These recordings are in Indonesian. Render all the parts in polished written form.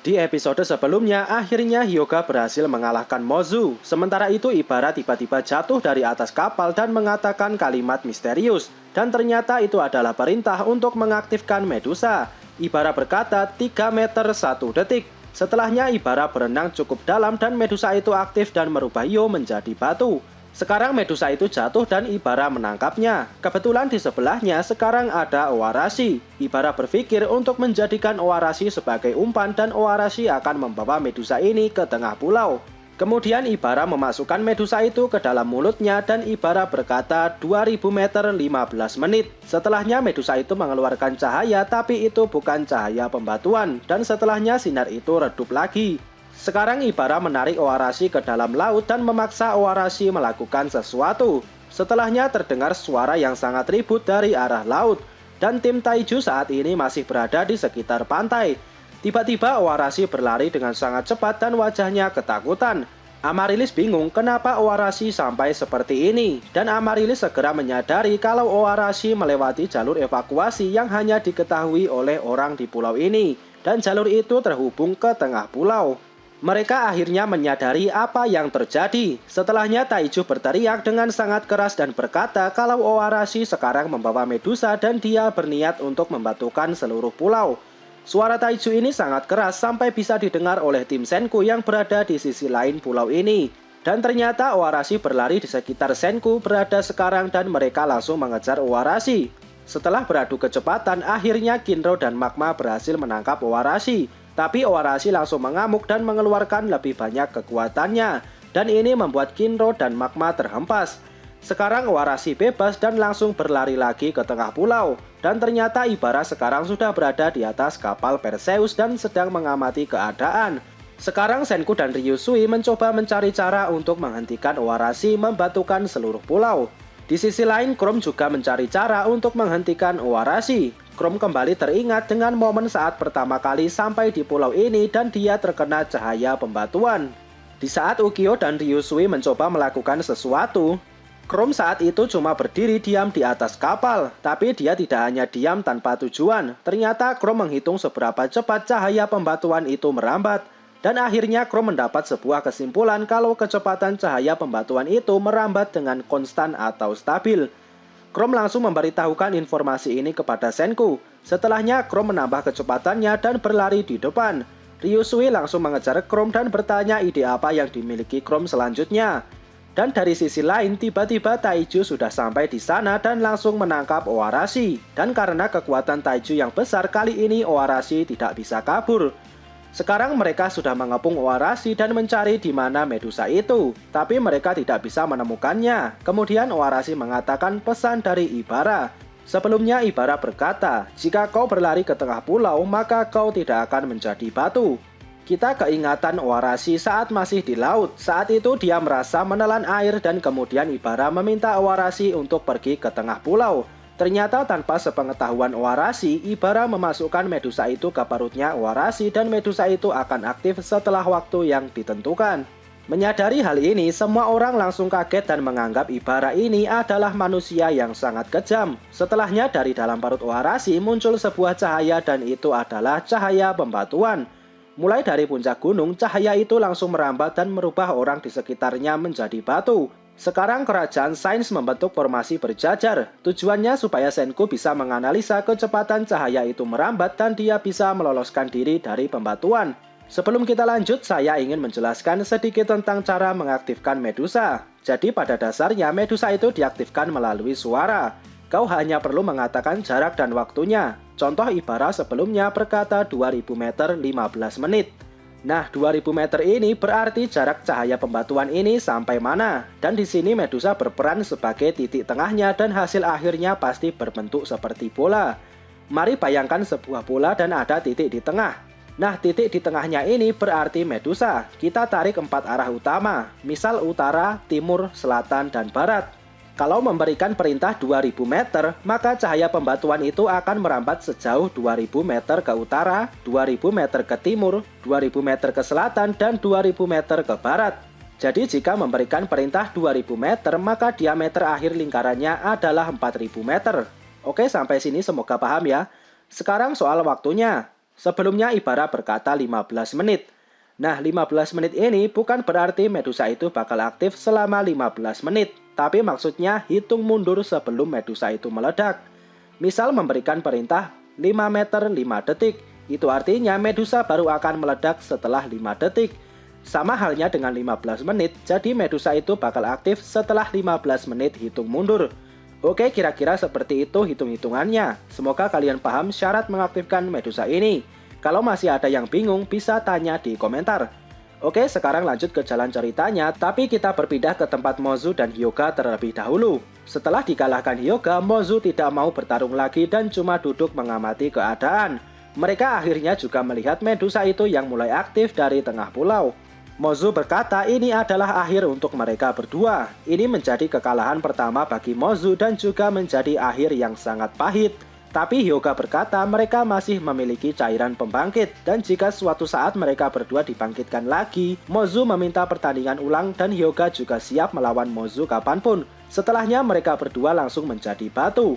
Di episode sebelumnya, akhirnya Hyuga berhasil mengalahkan Mozu. Sementara itu, Ibara tiba-tiba jatuh dari atas kapal dan mengatakan kalimat misterius. Dan ternyata itu adalah perintah untuk mengaktifkan Medusa. Ibara berkata 3 meter 1 detik. Setelahnya Ibara berenang cukup dalam dan Medusa itu aktif dan merubah Yo menjadi batu. Sekarang Medusa itu jatuh dan Ibara menangkapnya. Kebetulan di sebelahnya sekarang ada Owarashi. Ibara berpikir untuk menjadikan Owarashi sebagai umpan dan Owarashi akan membawa Medusa ini ke tengah pulau. Kemudian Ibara memasukkan Medusa itu ke dalam mulutnya dan Ibara berkata 2000 meter 15 menit. Setelahnya Medusa itu mengeluarkan cahaya tapi itu bukan cahaya pembatuan dan setelahnya sinar itu redup lagi. Sekarang Ibara menarik Owarashi ke dalam laut dan memaksa Owarashi melakukan sesuatu. Setelahnya terdengar suara yang sangat ribut dari arah laut. Dan tim Taiju saat ini masih berada di sekitar pantai. Tiba-tiba Owarashi berlari dengan sangat cepat dan wajahnya ketakutan. Amaryllis bingung kenapa Owarashi sampai seperti ini. Dan Amaryllis segera menyadari kalau Owarashi melewati jalur evakuasi yang hanya diketahui oleh orang di pulau ini. Dan jalur itu terhubung ke tengah pulau. Mereka akhirnya menyadari apa yang terjadi. Setelahnya Taiju berteriak dengan sangat keras dan berkata kalau Owarashi sekarang membawa Medusa dan dia berniat untuk membatukan seluruh pulau. Suara Taiju ini sangat keras sampai bisa didengar oleh tim Senku yang berada di sisi lain pulau ini. Dan ternyata Owarashi berlari di sekitar Senku berada sekarang dan mereka langsung mengejar Owarashi. Setelah beradu kecepatan, akhirnya Kinro dan Magma berhasil menangkap Owarashi. Tapi Owarashi langsung mengamuk dan mengeluarkan lebih banyak kekuatannya. Dan ini membuat Kinro dan Magma terhempas. Sekarang Owarashi bebas dan langsung berlari lagi ke tengah pulau. Dan ternyata Ibara sekarang sudah berada di atas kapal Perseus dan sedang mengamati keadaan. Sekarang Senku dan Ryusui mencoba mencari cara untuk menghentikan Owarashi membatukan seluruh pulau. Di sisi lain, Chrome juga mencari cara untuk menghentikan Owarashi. Chrome kembali teringat dengan momen saat pertama kali sampai di pulau ini dan dia terkena cahaya pembatuan. Di saat Ukyo dan Ryusui mencoba melakukan sesuatu, Chrome saat itu cuma berdiri diam di atas kapal. Tapi dia tidak hanya diam tanpa tujuan. Ternyata Chrome menghitung seberapa cepat cahaya pembatuan itu merambat. Dan akhirnya Chrome mendapat sebuah kesimpulan kalau kecepatan cahaya pembatuan itu merambat dengan konstan atau stabil. Chrome langsung memberitahukan informasi ini kepada Senku. Setelahnya Chrome menambah kecepatannya dan berlari di depan. Ryusui langsung mengejar Chrome dan bertanya ide apa yang dimiliki Chrome selanjutnya. Dan dari sisi lain tiba-tiba Taiju sudah sampai di sana dan langsung menangkap Owarashi. Dan karena kekuatan Taiju yang besar kali ini Owarashi tidak bisa kabur. Sekarang mereka sudah mengepung Owarashi dan mencari di mana Medusa itu. Tapi mereka tidak bisa menemukannya. Kemudian Owarashi mengatakan pesan dari Ibara. Sebelumnya Ibara berkata, jika kau berlari ke tengah pulau, maka kau tidak akan menjadi batu. Kita keingatan Owarashi saat masih di laut. Saat itu dia merasa menelan air dan kemudian Ibara meminta Owarashi untuk pergi ke tengah pulau. Ternyata tanpa sepengetahuan Owarashi, Ibara memasukkan Medusa itu ke perutnya Owarashi dan Medusa itu akan aktif setelah waktu yang ditentukan. Menyadari hal ini, semua orang langsung kaget dan menganggap Ibara ini adalah manusia yang sangat kejam. Setelahnya dari dalam perut Owarashi muncul sebuah cahaya dan itu adalah cahaya pembatuan. Mulai dari puncak gunung, cahaya itu langsung merambat dan merubah orang di sekitarnya menjadi batu. Sekarang kerajaan sains membentuk formasi berjajar. Tujuannya supaya Senku bisa menganalisa kecepatan cahaya itu merambat dan dia bisa meloloskan diri dari pembatuan. Sebelum kita lanjut, saya ingin menjelaskan sedikit tentang cara mengaktifkan Medusa. Jadi pada dasarnya Medusa itu diaktifkan melalui suara. Kau hanya perlu mengatakan jarak dan waktunya. Contoh Ibara sebelumnya berkata 2000 meter 15 menit. Nah, 2000 meter ini berarti jarak cahaya pembatuan ini sampai mana. Dan di sini Medusa berperan sebagai titik tengahnya dan hasil akhirnya pasti berbentuk seperti bola. Mari bayangkan sebuah bola dan ada titik di tengah. Nah, titik di tengahnya ini berarti Medusa. Kita tarik 4 arah utama, misal utara, timur, selatan, dan barat. Kalau memberikan perintah 2000 meter, maka cahaya pembatuan itu akan merambat sejauh 2000 meter ke utara, 2000 meter ke timur, 2000 meter ke selatan, dan 2000 meter ke barat. Jadi jika memberikan perintah 2000 meter, maka diameter akhir lingkarannya adalah 4000 meter. Oke, sampai sini semoga paham ya. Sekarang soal waktunya. Sebelumnya Ibara berkata 15 menit. Nah, 15 menit ini bukan berarti Medusa itu bakal aktif selama 15 menit, tapi maksudnya hitung mundur sebelum Medusa itu meledak. Misal memberikan perintah 5 meter 5 detik, itu artinya Medusa baru akan meledak setelah 5 detik. Sama halnya dengan 15 menit, jadi Medusa itu bakal aktif setelah 15 menit hitung mundur. Oke, kira-kira seperti itu hitung-hitungannya. Semoga kalian paham syarat mengaktifkan Medusa ini. Kalau masih ada yang bingung, bisa tanya di komentar. Oke, sekarang lanjut ke jalan ceritanya, tapi kita berpindah ke tempat Mozu dan Hyuga terlebih dahulu. Setelah dikalahkan Hyuga, Mozu tidak mau bertarung lagi dan cuma duduk mengamati keadaan. Mereka akhirnya juga melihat Medusa itu yang mulai aktif dari tengah pulau. Mozu berkata ini adalah akhir untuk mereka berdua. Ini menjadi kekalahan pertama bagi Mozu dan juga menjadi akhir yang sangat pahit. Tapi Hyuga berkata mereka masih memiliki cairan pembangkit, dan jika suatu saat mereka berdua dibangkitkan lagi, Mozu meminta pertandingan ulang dan Hyuga juga siap melawan Mozu kapanpun. Setelahnya mereka berdua langsung menjadi batu.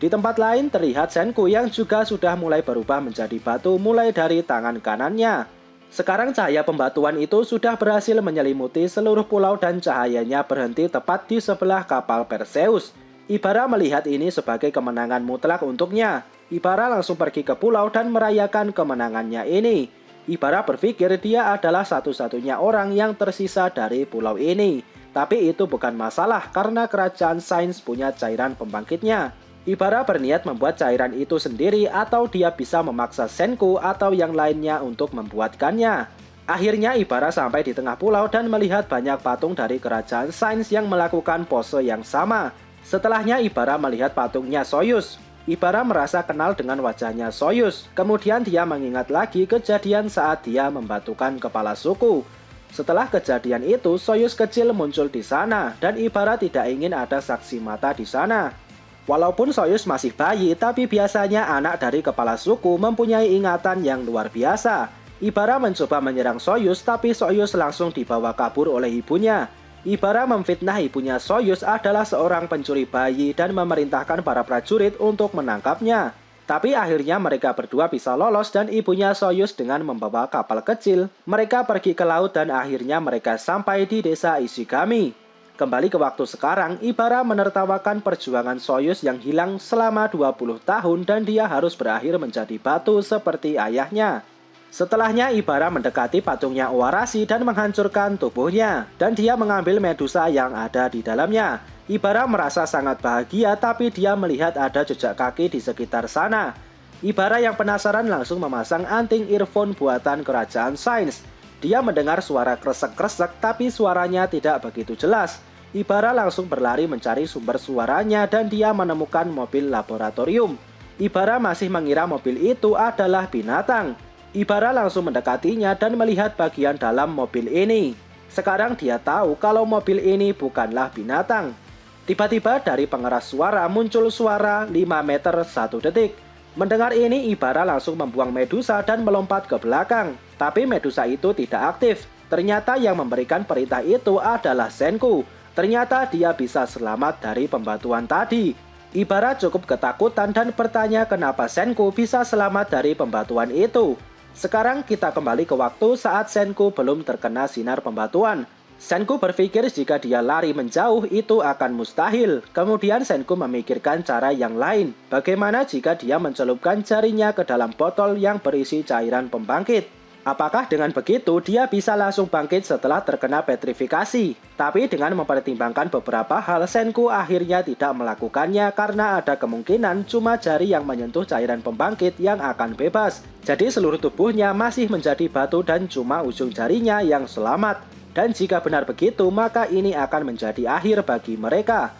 Di tempat lain terlihat Senku yang juga sudah mulai berubah menjadi batu mulai dari tangan kanannya. Sekarang cahaya pembatuan itu sudah berhasil menyelimuti seluruh pulau dan cahayanya berhenti tepat di sebelah kapal Perseus. Ibara melihat ini sebagai kemenangan mutlak untuknya. Ibara langsung pergi ke pulau dan merayakan kemenangannya ini. Ibara berpikir dia adalah satu-satunya orang yang tersisa dari pulau ini. Tapi itu bukan masalah karena kerajaan Sains punya cairan pembangkitnya. Ibara berniat membuat cairan itu sendiri atau dia bisa memaksa Senku atau yang lainnya untuk membuatkannya. Akhirnya Ibara sampai di tengah pulau dan melihat banyak patung dari kerajaan Sains yang melakukan pose yang sama. Setelahnya Ibara melihat patungnya Soyuz. Ibara merasa kenal dengan wajahnya Soyuz. Kemudian dia mengingat lagi kejadian saat dia membatukan kepala suku. Setelah kejadian itu, Soyuz kecil muncul di sana dan Ibara tidak ingin ada saksi mata di sana. Walaupun Soyuz masih bayi, tapi biasanya anak dari kepala suku mempunyai ingatan yang luar biasa. Ibara mencoba menyerang Soyuz, tapi Soyuz langsung dibawa kabur oleh ibunya. Ibara memfitnah ibunya Soyuz adalah seorang pencuri bayi dan memerintahkan para prajurit untuk menangkapnya. Tapi akhirnya mereka berdua bisa lolos dan ibunya Soyuz dengan membawa kapal kecil. Mereka pergi ke laut dan akhirnya mereka sampai di desa Ishigami. Kembali ke waktu sekarang, Ibara menertawakan perjuangan Soyuz yang hilang selama 20 tahun dan dia harus berakhir menjadi batu seperti ayahnya. Setelahnya Ibara mendekati patungnya Oarashi dan menghancurkan tubuhnya, dan dia mengambil Medusa yang ada di dalamnya. Ibara merasa sangat bahagia tapi dia melihat ada jejak kaki di sekitar sana. Ibara yang penasaran langsung memasang anting earphone buatan kerajaan Sains. Dia mendengar suara kresek-kresek tapi suaranya tidak begitu jelas. Ibara langsung berlari mencari sumber suaranya dan dia menemukan mobil laboratorium. Ibara masih mengira mobil itu adalah binatang. Ibara langsung mendekatinya dan melihat bagian dalam mobil ini. Sekarang dia tahu kalau mobil ini bukanlah binatang. Tiba-tiba dari pengeras suara muncul suara 5 meter 1 detik. Mendengar ini Ibara langsung membuang Medusa dan melompat ke belakang. Tapi Medusa itu tidak aktif. Ternyata yang memberikan perintah itu adalah Senku. Ternyata dia bisa selamat dari pembatuan tadi. Ibara cukup ketakutan dan bertanya kenapa Senku bisa selamat dari pembatuan itu. Sekarang kita kembali ke waktu saat Senku belum terkena sinar pembatuan. Senku berpikir jika dia lari menjauh itu akan mustahil. Kemudian Senku memikirkan cara yang lain. Bagaimana jika dia mencelupkan jarinya ke dalam botol yang berisi cairan pembangkit? Apakah dengan begitu dia bisa langsung bangkit setelah terkena petrifikasi? Tapi dengan mempertimbangkan beberapa hal, Senku akhirnya tidak melakukannya karena ada kemungkinan cuma jari yang menyentuh cairan pembangkit yang akan bebas. Jadi seluruh tubuhnya masih menjadi batu dan cuma ujung jarinya yang selamat. Dan jika benar begitu, maka ini akan menjadi akhir bagi mereka.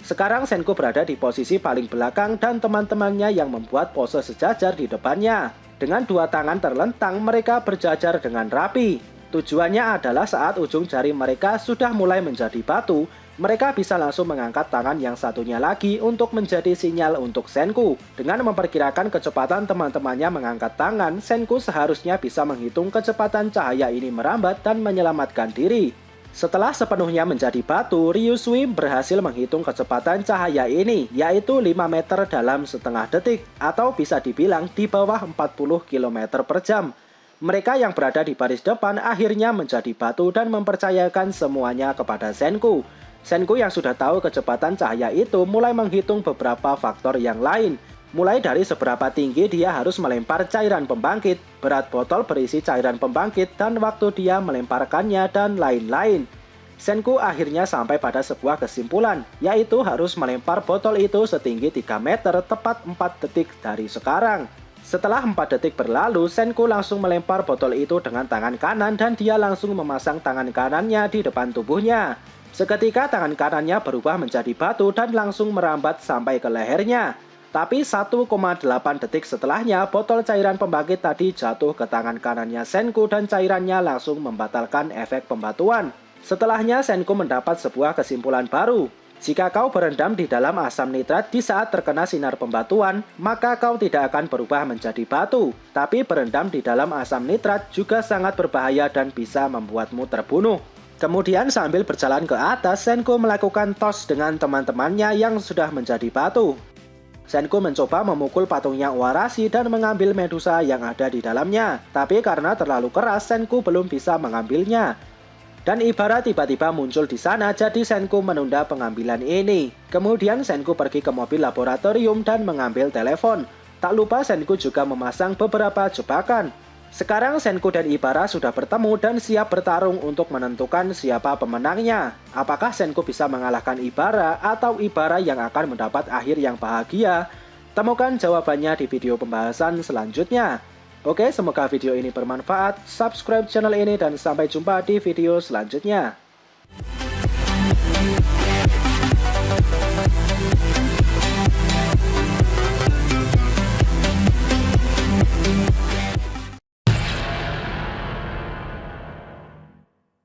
Sekarang Senku berada di posisi paling belakang dan teman-temannya yang membuat pose sejajar di depannya. Dengan dua tangan terlentang, mereka berjajar dengan rapi. Tujuannya adalah saat ujung jari mereka sudah mulai menjadi batu, mereka bisa langsung mengangkat tangan yang satunya lagi untuk menjadi sinyal untuk Senku. Dengan memperkirakan kecepatan teman-temannya mengangkat tangan, Senku seharusnya bisa menghitung kecepatan cahaya ini merambat dan menyelamatkan diri. Setelah sepenuhnya menjadi batu, Ryusui berhasil menghitung kecepatan cahaya ini, yaitu 5 meter dalam setengah detik, atau bisa dibilang di bawah 40 km per jam. Mereka yang berada di baris depan akhirnya menjadi batu dan mempercayakan semuanya kepada Senku. Senku yang sudah tahu kecepatan cahaya itu mulai menghitung beberapa faktor yang lain. Mulai dari seberapa tinggi dia harus melempar cairan pembangkit, berat botol berisi cairan pembangkit, dan waktu dia melemparkannya, dan lain-lain. Senku akhirnya sampai pada sebuah kesimpulan, yaitu harus melempar botol itu setinggi 3 meter tepat 4 detik dari sekarang. Setelah 4 detik berlalu, Senku langsung melempar botol itu dengan tangan kanan dan dia langsung memasang tangan kanannya di depan tubuhnya. Seketika tangan kanannya berubah menjadi batu dan langsung merambat sampai ke lehernya. Tapi 1,8 detik setelahnya, botol cairan pembangkit tadi jatuh ke tangan kanannya Senku dan cairannya langsung membatalkan efek pembatuan. Setelahnya, Senku mendapat sebuah kesimpulan baru. Jika kau berendam di dalam asam nitrat di saat terkena sinar pembatuan, maka kau tidak akan berubah menjadi batu. Tapi berendam di dalam asam nitrat juga sangat berbahaya dan bisa membuatmu terbunuh. Kemudian sambil berjalan ke atas, Senku melakukan tos dengan teman-temannya yang sudah menjadi batu. Senku mencoba memukul patungnya Uarashi dan mengambil Medusa yang ada di dalamnya. Tapi karena terlalu keras, Senku belum bisa mengambilnya. Dan Ibara tiba-tiba muncul di sana, jadi Senku menunda pengambilan ini. Kemudian Senku pergi ke mobil laboratorium dan mengambil telepon. Tak lupa Senku juga memasang beberapa jebakan. Sekarang Senku dan Ibara sudah bertemu dan siap bertarung untuk menentukan siapa pemenangnya. Apakah Senku bisa mengalahkan Ibara atau Ibara yang akan mendapat akhir yang bahagia? Temukan jawabannya di video pembahasan selanjutnya. Oke, semoga video ini bermanfaat. Subscribe channel ini dan sampai jumpa di video selanjutnya.